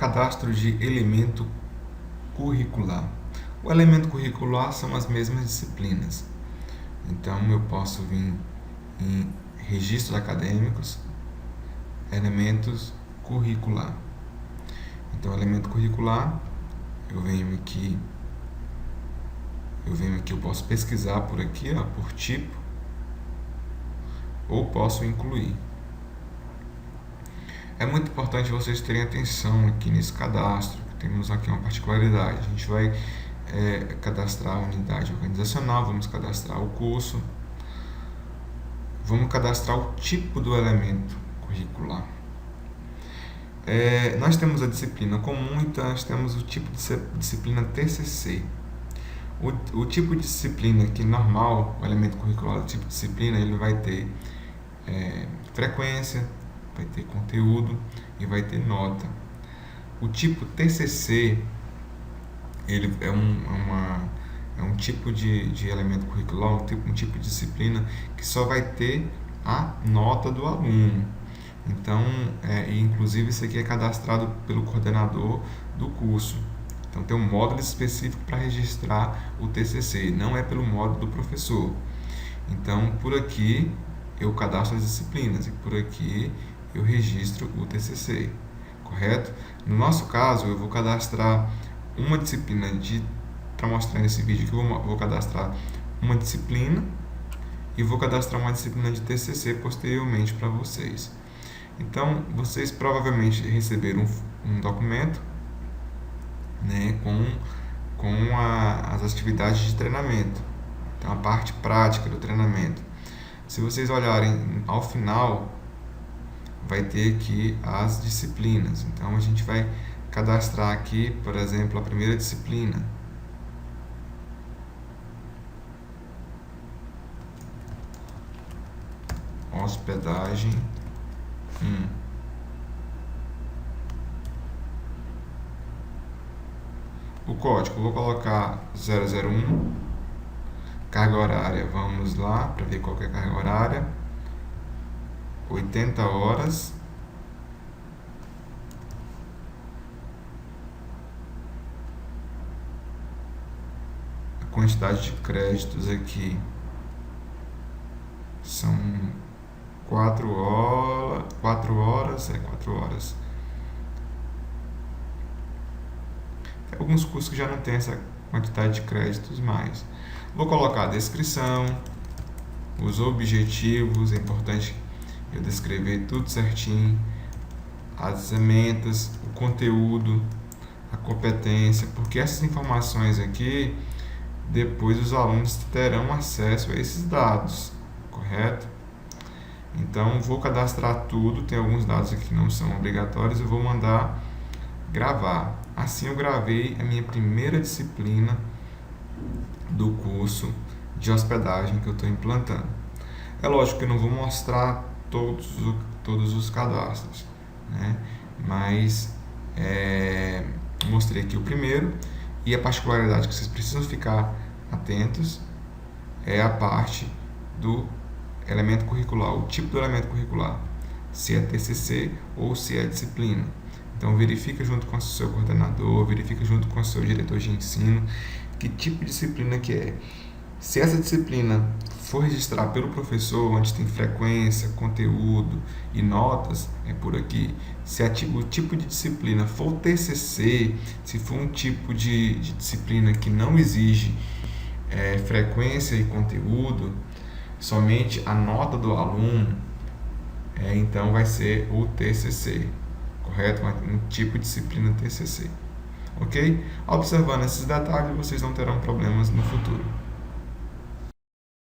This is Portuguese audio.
cadastro de elemento curricular. O elemento curricular são as mesmas disciplinas. Então, eu posso vir em registros acadêmicos, elementos curricular. Então, elemento curricular, eu venho aqui, eu posso pesquisar por aqui, ó, por tipo, ou posso incluir. É muito importante vocês terem atenção aqui nesse cadastro. Temos aqui uma particularidade. A gente vai cadastrar a unidade organizacional, vamos cadastrar o curso, vamos cadastrar o tipo do elemento curricular. Nós temos a disciplina comum, então nós temos o tipo de disciplina TCC. O tipo de disciplina que normal, o elemento curricular do tipo de disciplina, ele vai ter frequência, vai ter conteúdo e vai ter nota. O tipo TCC, ele é um tipo de elemento curricular, um tipo de disciplina que só vai ter a nota do aluno. Então, inclusive isso aqui é cadastrado pelo coordenador do curso. Então tem um módulo específico para registrar o TCC, não é pelo módulo do professor. Então, por aqui eu cadastro as disciplinas e por aqui eu registro o TCC, correto? No nosso caso, eu vou cadastrar uma disciplina para mostrar nesse vídeo que eu vou cadastrar uma disciplina e vou cadastrar uma disciplina de TCC posteriormente para vocês. Então, vocês provavelmente receberam um documento, né, com as atividades de treinamento, então a parte prática do treinamento. Se vocês olharem ao final, vai ter aqui as disciplinas. Então a gente vai cadastrar aqui, por exemplo, a primeira disciplina. Hospedagem 1. O código, eu vou colocar 001. Carga horária, vamos lá para ver qual que é a carga horária. 80 horas. A quantidade de créditos aqui são 4 horas. Tem alguns cursos que já não tem essa quantidade de créditos mais. Vou colocar a descrição, os objetivos, é importante eu descrever tudo certinho, as emendas, o conteúdo, a competência, porque essas informações aqui, depois os alunos terão acesso a esses dados, correto? Então, vou cadastrar tudo, tem alguns dados aqui que não são obrigatórios, eu vou mandar gravar. Assim eu gravei a minha primeira disciplina do curso de hospedagem que eu estou implantando. É lógico que eu não vou mostrar todos os cadastros, né? Mas mostrei aqui o primeiro, e a particularidade que vocês precisam ficar atentos é a parte do elemento curricular, o tipo do elemento curricular, se é TCC ou se é disciplina. Então verifica junto com o seu coordenador, verifica junto com o seu diretor de ensino que tipo de disciplina que é. Se essa disciplina for registrar pelo professor, onde tem frequência, conteúdo e notas, é por aqui. Se o tipo de disciplina for TCC, se for um tipo de disciplina que não exige frequência e conteúdo, somente a nota do aluno, então vai ser o TCC, correto? Um tipo de disciplina TCC, ok? Observando esses detalhes, vocês não terão problemas no futuro.